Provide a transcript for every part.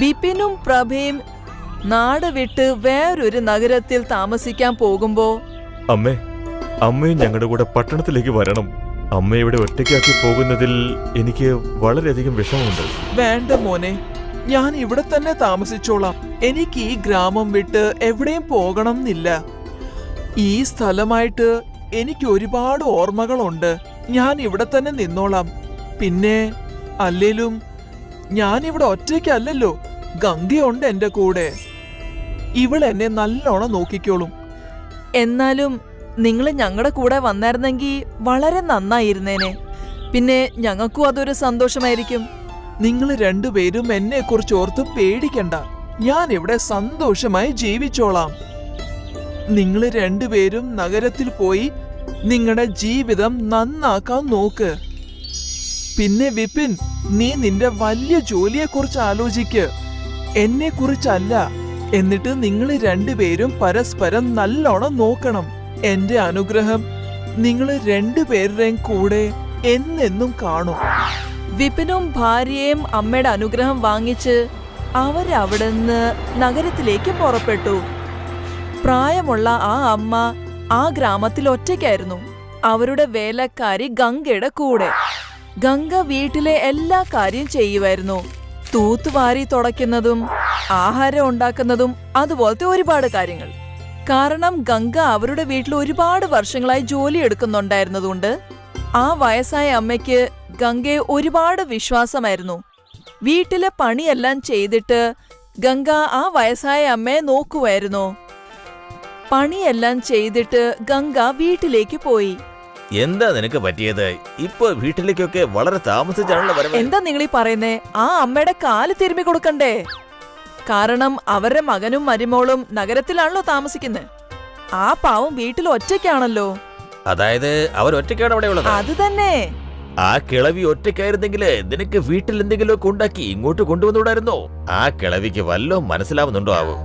വിപിനും പ്രഭയും നാട് വിട്ട് വേറൊരു നഗരത്തിൽ താമസിക്കാൻ പോകുമ്പോ അമ്മയും ഞങ്ങളുടെ കൂടെ പട്ടണത്തിലേക്ക് വരണം. അമ്മയുടെ ഒറ്റയ്ക്കാക്കി പോകുന്നതിൽ എനിക്ക് വളരെയധികം വിഷമമുണ്ട്. വേണ്ട മോനെ, ഞാൻ ഇവിടെ തന്നെ താമസിച്ചോളാം. എനിക്ക് ഈ ഗ്രാമം വിട്ട് എവിടെയും പോകണം എന്നില്ല. ഈ സ്ഥലമായിട്ട് എനിക്ക് ഒരുപാട് ഓർമ്മകളുണ്ട്. ഞാൻ ഇവിടെ തന്നെ നിന്നോളാം. പിന്നെ അല്ലേലും ഞാനിവിടെ ഒറ്റയ്ക്കല്ലല്ലോ, ഗംഗയുണ്ട് എന്റെ കൂടെ. ഇവളെന്നെ നല്ലോണം നോക്കിക്കോളും. എന്നാലും നിങ്ങൾ ഞങ്ങളുടെ കൂടെ വന്നായിരുന്നെങ്കിൽ വളരെ നന്നായിരുന്നേനെ. പിന്നെ ഞങ്ങൾക്കും അതൊരു സന്തോഷമായിരിക്കും. നിങ്ങൾ രണ്ടുപേരും എന്നെ കുറിച്ച് ഓർത്ത് പേടിക്കണ്ട. ഞാൻ ഇവിടെ സന്തോഷമായി ജീവിച്ചോളാം. നിങ്ങൾ രണ്ടുപേരും നഗരത്തിൽ പോയി നിങ്ങളുടെ ജീവിതം നന്നാക്കാൻ നോക്ക്. പിന്നെ വിപിൻ, നീ നിന്റെ വലിയ ജോലിയെക്കുറിച്ച് ആലോചിക്ക്, എന്നെ കുറിച്ചല്ല. എന്നിട്ട് നിങ്ങൾ രണ്ടുപേരും പരസ്പരം നല്ലോണം നോക്കണം. എന്റെ അനുഗ്രഹം നിങ്ങൾ രണ്ടുപേരുടെയും കൂടെ എന്നെന്നും കാണും. വിപിനും ഭാര്യയും അമ്മയുടെ അനുഗ്രഹം വാങ്ങിച്ച് അവരവിടുന്ന് നഗരത്തിലേക്ക് പുറപ്പെട്ടു. പ്രായമുള്ള ആ അമ്മ ആ ഗ്രാമത്തിൽ ഒറ്റയ്ക്കായിരുന്നു. അവരുടെ വേലക്കാരി ഗംഗയുടെ കൂടെ. ഗംഗ വീട്ടിലെ എല്ലാ കാര്യം ചെയ്യുമായിരുന്നു. തൂത്തുവാരി തുടയ്ക്കുന്നതും ആഹാരം ഉണ്ടാക്കുന്നതും അതുപോലത്തെ ഒരുപാട് കാര്യങ്ങൾ. കാരണം ഗംഗ അവരുടെ വീട്ടിൽ ഒരുപാട് വർഷങ്ങളായി ജോലി എടുക്കുന്നുണ്ടായിരുന്നതുകൊണ്ട് ആ വയസ്സായ അമ്മയ്ക്ക് ഗംഗയെ ഒരുപാട് വിശ്വാസമായിരുന്നു. വീട്ടിലെ പണിയെല്ലാം ചെയ്തിട്ട് ഗംഗ ആ വയസ്സായ അമ്മയെ നോക്കുമായിരുന്നു. പണിയെല്ലാം ചെയ്തിട്ട് ഗംഗ വീട്ടിലേക്ക് പോയി. എന്താ നിനക്ക് പറ്റിയത്? ഇപ്പൊ വീട്ടിലേക്കൊക്കെ വളരെ താമസിച്ചാണല്ലോ വരവ്. എന്താ നിങ്ങളീ പറയുന്നേ? ആ അമ്മയുടെ കാല് തിരുമ്മി കൊടുക്കണ്ടേ? കാരണം അവരുടെ മകനും മരുമോളും നഗരത്തിലാണല്ലോ താമസിക്കുന്നത്. ആ പാവം വീട്ടിൽ ഒറ്റയ്ക്കാണല്ലോ. അതായത് അവർ ഒറ്റയ്ക്കാണ് അവിടെ ഉള്ളത്? അത് തന്നെ. ആ കിളവി ഒറ്റയ്ക്കായിരുന്നെങ്കില് നിനക്ക് വീട്ടിൽ എന്തെങ്കിലും ഒക്കെ ഉണ്ടാക്കി ഇങ്ങോട്ട് കൊണ്ടുവന്നുകൂടായിരുന്നോ? ആ കിളവിക്ക് വല്ലോ മനസ്സിലാവുന്നുണ്ടോ ആവോ?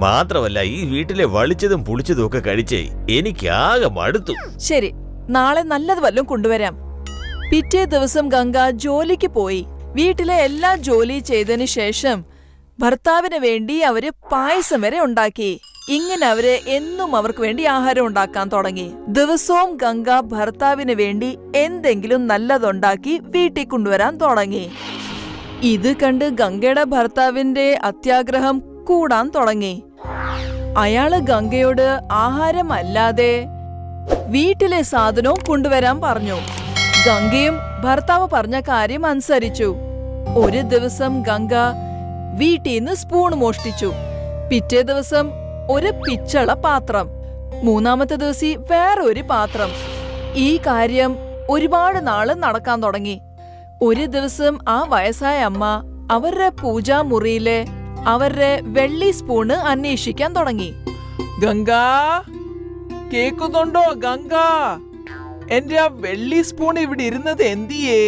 മാത്രമല്ല, ഈ വീട്ടിലെ വളിച്ചതും പുളിച്ചതും ഒക്കെ കഴിച്ചേ എനിക്ക് ആകെ മടുത്തു. ശരി, നാളെ നല്ലത് വല്ലതും കൊണ്ടുവരാം. പിറ്റേ ദിവസം ഗംഗ ജോലിക്ക് പോയി. വീട്ടിലെ എല്ലാ ജോലി ചെയ്തതിനു ശേഷം ഭർത്താവിന് വേണ്ടി അവര് പായസം വരെ ഉണ്ടാക്കി. ഇങ്ങനെ അവര് എന്നും അവർക്ക് വേണ്ടി ആഹാരം ഉണ്ടാക്കാൻ തുടങ്ങി. ദിവസവും ഗംഗ ഭർത്താവിന് വേണ്ടി എന്തെങ്കിലും നല്ലതുണ്ടാക്കി വീട്ടിൽ കൊണ്ടുവരാൻ തുടങ്ങി. ഇത് കണ്ട് ഗംഗയുടെ ഭർത്താവിന്റെ അത്യാഗ്രഹം കൂടാൻ തുടങ്ങി. അയാള് ഗംഗയോട് ആഹാരം അല്ലാതെ വീട്ടിലെ സാധനവും കൊണ്ടുവരാൻ പറഞ്ഞു. ഗംഗയും ഭർത്താവ് പറഞ്ഞ കാര്യം അനുസരിച്ചു. ഒരു ദിവസം ഗംഗ വീട്ടിൽ നിന്ന് സ്പൂൺ മോഷ്ടിച്ചു. പിറ്റേ ദിവസം ഒരു പിച്ചള പാത്രം. മൂന്നാമത്തെ ദിവസം വേറെ ഒരു പാത്രം. ഈ കാര്യം ഒരുപാട് നാള് നടക്കാൻ തുടങ്ങി. ഒരു ദിവസം ആ വയസ്സായ അമ്മ അവരുടെ പൂജാമുറിയിലെ അവരുടെ വെള്ളി സ്പൂണ് അന്വേഷിക്കാൻ തുടങ്ങി. ഗംഗ, കേക്കുന്നുണ്ടോ ഗംഗ? എന്റെ ആ വെള്ളി സ്പൂൺ ഇവിടെ ഇരുന്നത് എന്തിയേ?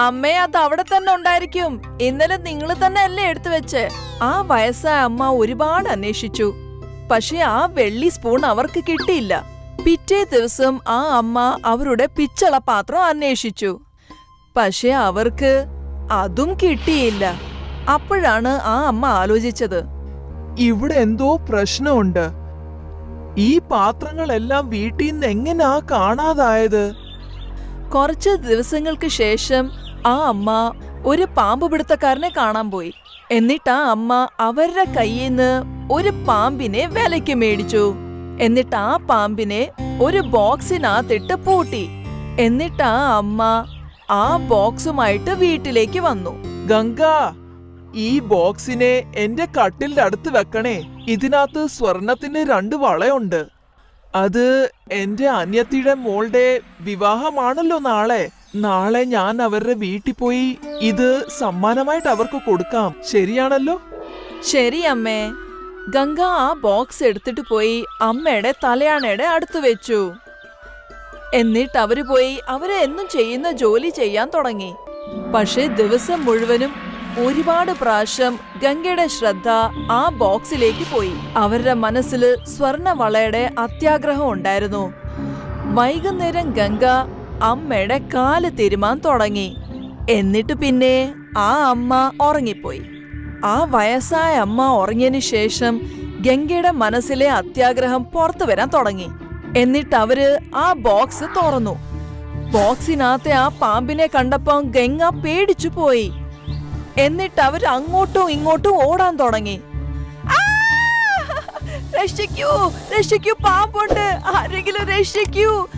അമ്മേ, അത് അവിടെ തന്നെ ഉണ്ടായിരിക്കും. ഇന്നലെ നിങ്ങൾ തന്നെ അല്ലേ എടുത്തു വെച്ച്. ആ വയസ്സായ അമ്മ ഒരുപാട് അന്വേഷിച്ചു. പക്ഷെ ആ വെള്ളി സ്പൂൺ അവർക്ക് കിട്ടിയില്ല. പിറ്റേ ദിവസം ആ അമ്മ അവരുടെ പിച്ചള പാത്രം അന്വേഷിച്ചു. പക്ഷെ അവർക്ക് അതും കിട്ടിയില്ല. അപ്പോഴാണ് ആ അമ്മ ആലോചിച്ചത്, ഇവിടെ എന്തോ പ്രശ്നമുണ്ട്. ഈ പാത്രങ്ങളെല്ലാം വീട്ടിൽ നിന്ന് എങ്ങനാ കാണാതായത്? കുറച്ച് ദിവസങ്ങൾക്ക് ശേഷം ആ അമ്മ ഒരു പാമ്പ് പിടുത്തക്കാരനെ കാണാൻ പോയി. എന്നിട്ട് ആ അമ്മ അവരുടെ കയ്യിൽ നിന്ന് ഒരു പാമ്പിനെ വിലയ്ക്ക് മേടിച്ചു. എന്നിട്ട് ആ പാമ്പിനെ ഒരു ബോക്സിനകത്തിട്ട് പൂട്ടി. എന്നിട്ട് ആ അമ്മ ആ ബോക്സുമായിട്ട് വീട്ടിലേക്ക് വന്നു. ഗംഗ, ഈ ബോക്സിനെ എന്റെ കട്ടിലിന്റെ അടുത്ത് വെക്കണേ. ഇതിനകത്ത് സ്വർണത്തിന്റെ 2 വളയുണ്ട്. അത് എന്റെ അനിയത്തിയുടെ മോളുടെ വിവാഹമാണല്ലോ നാളെ. നാളെ ഞാൻ അവരുടെ വീട്ടിൽ പോയി ഇത് സമ്മാനമായിട്ട് അവർക്ക് കൊടുക്കാം. ശരിയാണല്ലോ? ശരി അമ്മേ. ഗംഗ ആ ബോക്സ് എടുത്തിട്ട് പോയി അമ്മയുടെ തലയാണയുടെ അടുത്ത് വെച്ചു. എന്നിട്ട് അവര് പോയി അവര് എന്നും ചെയ്യുന്ന ജോലി ചെയ്യാൻ തുടങ്ങി. പക്ഷെ ദിവസം മുഴുവനും ഒരുപാട് പ്രാവശ്യം ഗംഗയുടെ ശ്രദ്ധ ആ ബോക്സിലേക്ക് പോയി. അവരുടെ മനസ്സിൽ സ്വർണവളയുടെ അത്യാഗ്രഹം ഉണ്ടായിരുന്നു. വൈകുന്നേരം ഗംഗ അമ്മയുടെ കാല് തിരുമാൻ തുടങ്ങി. എന്നിട്ട് പിന്നെ ആ അമ്മ ഉറങ്ങിപ്പോയി. ആ വയസ്സായ അമ്മ ഉറങ്ങിയതിനു ശേഷം ഗംഗയുടെ മനസ്സിലെ അത്യാഗ്രഹം പുറത്തു വരാൻ തുടങ്ങി. എന്നിട്ട് അവര് ആ ബോക്സ് തുറന്നു. ബോക്സിനകത്തെ ആ പാമ്പിനെ കണ്ടപ്പോ ഗംഗ പേടിച്ചു പോയി. എന്നിട്ട് അവര് അങ്ങോട്ടും ഇങ്ങോട്ടും ഓടാൻ തുടങ്ങി. ആ! രക്ഷിക്കൂ, രക്ഷിക്കൂ, പാമ്പുണ്ട്, ആരെങ്കിലും രക്ഷിക്കൂ,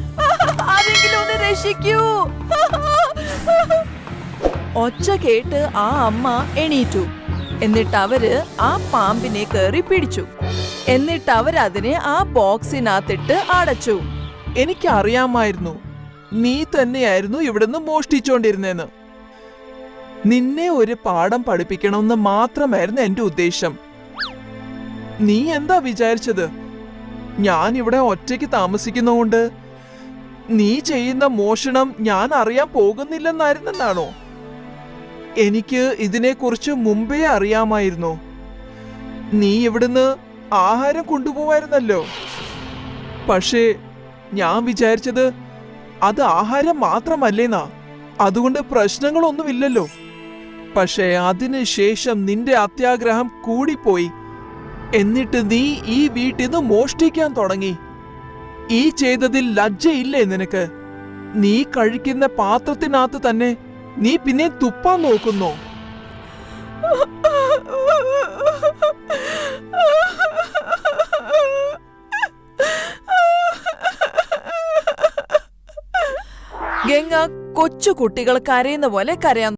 ആരെങ്കിലും ഒന്ന് രക്ഷിക്കൂ. ഒച്ച കേട്ട് ആ അമ്മ എണീറ്റു. എന്നിട്ട് അവര് ആ പാമ്പിനെ കയറി പിടിച്ചു. എന്നിട്ട് അവരതിനെ ആ ബോക്സിനകത്തിട്ട് അടച്ചു. എനിക്കറിയാമായിരുന്നു നീ തന്നെയായിരുന്നു ഇവിടുന്ന് മോഷ്ടിച്ചോണ്ടിരുന്നെന്ന്. നിന്നെ ഒരു പാഠം പഠിപ്പിക്കണമെന്ന് മാത്രമായിരുന്നു എന്റെ ഉദ്ദേശം. നീ എന്താ വിചാരിച്ചത്? ഞാൻ ഇവിടെ ഒറ്റയ്ക്ക് താമസിക്കുന്നതുകൊണ്ട് നീ ചെയ്യുന്ന മോഷണം ഞാൻ അറിയാൻ പോകുന്നില്ലെന്നായിരുന്നെന്നാണോ? എനിക്ക് ഇതിനെക്കുറിച്ച് മുമ്പേ അറിയാമായിരുന്നു. നീ ഇവിടുന്ന് ആഹാരം കൊണ്ടുപോവായിരുന്നല്ലോ. പക്ഷേ ഞാൻ വിചാരിച്ചത് അത് ആഹാരം മാത്രമല്ലേന്നാ. അതുകൊണ്ട് പ്രശ്നങ്ങളൊന്നുമില്ലല്ലോ. പക്ഷേ അതിനുശേഷം നിന്റെ അത്യാഗ്രഹം കൂടിപ്പോയി. എന്നിട്ട് നീ ഈ വീട്ടിൽ നിന്ന് മോഷ്ടിക്കാൻ തുടങ്ങി. ഈ ചെയ്തതിൽ ലജ്ജയില്ലേ നിനക്ക്? നീ കഴിക്കുന്ന പാത്രത്തിനകത്ത് തന്നെ നീ പിന്നെ തുപ്പാൻ നോക്കുന്നോ? ഗംഗ കൊച്ചു കുട്ടികൾ കരയുന്ന പോലെ കരയാൻ